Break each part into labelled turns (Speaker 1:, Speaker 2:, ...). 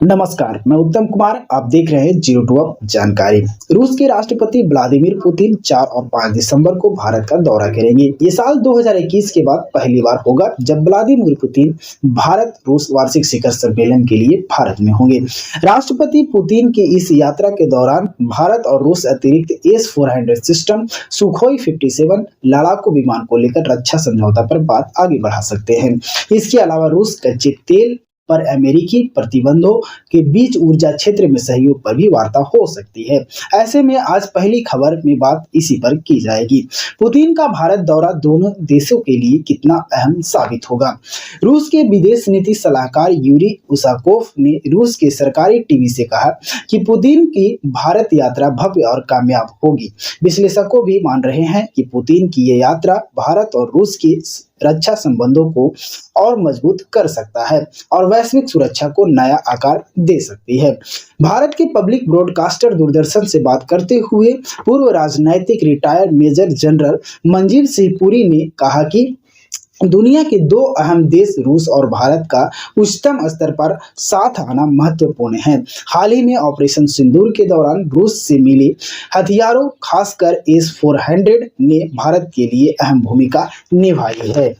Speaker 1: नमस्कार, मैं उत्तम कुमार। आप देख रहे हैं जीरो टू अप जानकारी। रूस के राष्ट्रपति व्लादिमीर पुतिन 4 और 5 दिसंबर को भारत का दौरा करेंगे। ये साल 2021 के बाद पहली बार होगा जब व्लादिमीर पुतिन भारत रूस वार्षिक शिखर सम्मेलन के लिए भारत में होंगे। राष्ट्रपति पुतिन की इस यात्रा के दौरान भारत और रूस अतिरिक्त S-400 सिस्टम, सुखोई 57 लड़ाकू विमान को लेकर रक्षा समझौता पर बात आगे बढ़ा सकते हैं। इसके अलावा रूस कच्चे तेल पर अमेरिकी प्रतिबंधों के बीच ऊर्जा क्षेत्र में सहयोग पर भी वार्ता हो सकती है। ऐसे में आज पहली खबर में बात इसी पर की जाएगी। पुतिन का भारत दौरा दोनों देशों के लिए कितना अहम साबित होगा। रूस के विदेश नीति सलाहकार यूरी उसाकोव ने रूस के सरकारी टीवी से कहा कि पुतिन की भारत यात्रा भव्य और कामयाब होगी। विश्लेषकों भी मान रहे हैं कि पुतिन की ये यात्रा भारत और रूस की रक्षा संबंधों को और मजबूत कर सकता है और वैश्विक सुरक्षा को नया आकार दे सकती है। भारत के पब्लिक ब्रॉडकास्टर दूरदर्शन से बात करते हुए पूर्व राजनैतिक retired major general Manjeev Singh Puri ने कहा कि दुनिया के दो अहम देश रूस और भारत का उच्चतम स्तर पर साथ आना महत्वपूर्ण है। हाल ही में ऑपरेशन सिंदूर के दौरान रूस से मिले हथियारों, खासकर S-400 ने भारत के लिए अहम भूमिका निभाई है।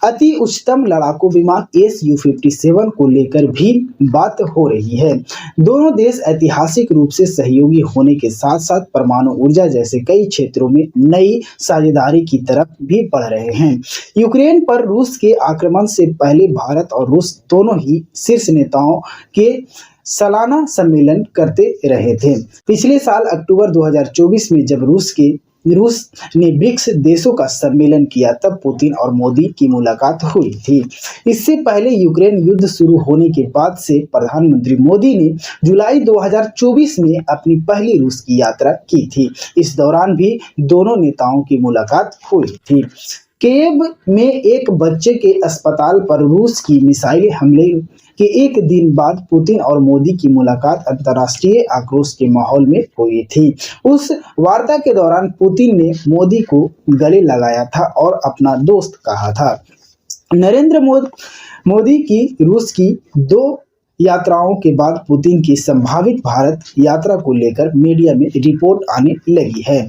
Speaker 1: अति उच्चतम लड़ाकू विमान Su-57 को लेकर भी बात हो रही है। दोनों देश ऐतिहासिक रूप से सहयोगी होने के साथ साथ परमाणु ऊर्जा जैसे कई क्षेत्रों में नई साझेदारी की तरफ भी बढ़ रहे हैं। यूक्रेन पर रूस के आक्रमण से पहले भारत और रूस दोनों ही शीर्ष नेताओं के सालाना सम्मेलन करते रहे थे। पिछले साल अक्टूबर 2024 में जब रूस ने ब्रिक्स देशों का सम्मेलन किया तब पुतिन और मोदी की मुलाकात हुई थी। इससे पहले यूक्रेन युद्ध शुरू होने के बाद से प्रधानमंत्री मोदी ने जुलाई 2024 में अपनी पहली रूस की यात्रा की थी। इस दौरान भी दोनों नेताओं की मुलाकात हुई थी। कीव में एक बच्चे के अस्पताल पर रूस की मिसाइल हमले के एक दिन बाद पुतिन और मोदी की मुलाकात अंतर्राष्ट्रीय आक्रोश के माहौल में हुई थी। उस वार्ता के दौरान पुतिन ने मोदी को गले लगाया था और अपना दोस्त कहा था। नरेंद्र मोदी की रूस की 2 यात्राओं के बाद पुतिन की संभावित भारत यात्रा को लेकर मीडिया में रिपोर्ट आने लगी है।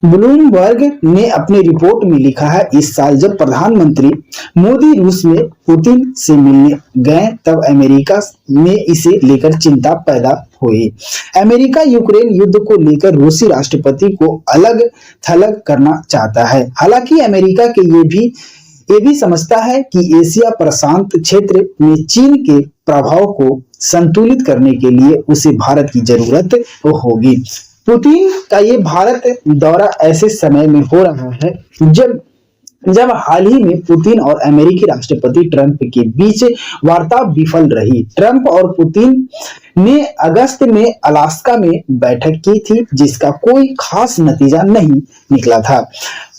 Speaker 1: ब्लूमबर्ग ने अपनी रिपोर्ट में लिखा है, इस साल जब प्रधानमंत्री मोदी रूस में पुतिन से मिलने गए तब अमेरिका में इसे लेकर चिंता पैदा हुई। अमेरिका यूक्रेन युद्ध को लेकर रूसी राष्ट्रपति को अलग थलग करना चाहता है। हालांकि अमेरिका के ये भी समझता है कि एशिया प्रशांत क्षेत्र में चीन के प्रभाव को संतुलित करने के लिए उसे भारत की जरूरत होगी। पुतिन का ये भारत दौरा ऐसे समय में हो रहा है जब हाल ही में पुतिन और अमेरिकी राष्ट्रपति ट्रंप के बीच वार्ता विफल रही। ट्रंप और पुतिन ने अगस्त में अलास्का में बैठक की थी जिसका कोई खास नतीजा नहीं निकला था।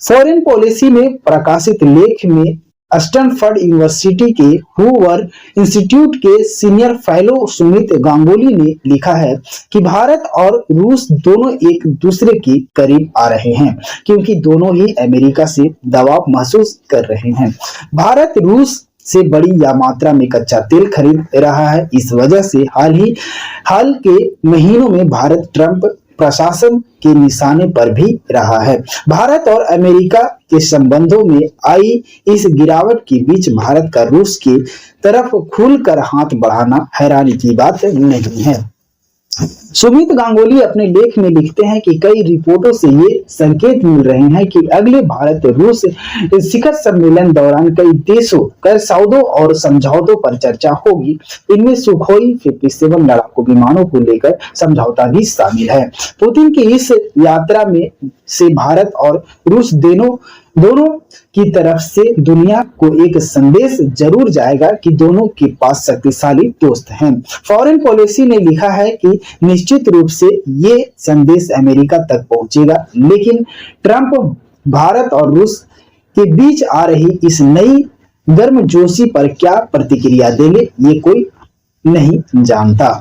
Speaker 1: फॉरेन पॉलिसी में प्रकाशित लेख में स्टैनफोर्ड यूनिवर्सिटी के हूवर इंस्टीट्यूट के सीनियर फेलो सुमित गांगुली ने लिखा है कि भारत और रूस दोनों एक दूसरे के करीब आ रहे हैं क्योंकि दोनों ही अमेरिका से दबाव महसूस कर रहे हैं। भारत रूस से बड़ी या मात्रा में कच्चा तेल खरीद रहा है। इस वजह से हाल के महीनों में भारत ट्रंप प्रशासन के निशाने पर भी रहा है। भारत और अमेरिका के संबंधों में आई इस गिरावट के बीच भारत का रूस की तरफ खुलकर हाथ बढ़ाना हैरानी की बात नहीं है। सुमित गांगुली अपने लेख में लिखते हैं कि कई रिपोर्टों से ये संकेत मिल रहे हैं कि अगले भारत रूस शिखर सम्मेलन दौरान कई देशों कर सौदों और समझौतों पर चर्चा होगी। इनमें सुखोई 57 लड़ाकू विमानों को लेकर समझौता भी शामिल है। पुतिन की इस यात्रा में से भारत और रूस दोनों की तरफ से दुनिया को एक संदेश जरूर जाएगा कि दोनों के पास शक्तिशाली दोस्त हैं। फॉरेन पॉलिसी ने लिखा है कि निश्चित रूप से ये संदेश अमेरिका तक पहुंचेगा, लेकिन ट्रंप भारत और रूस के बीच आ रही इस नई गर्मजोशी पर क्या प्रतिक्रिया देंगे ये कोई नहीं जानता।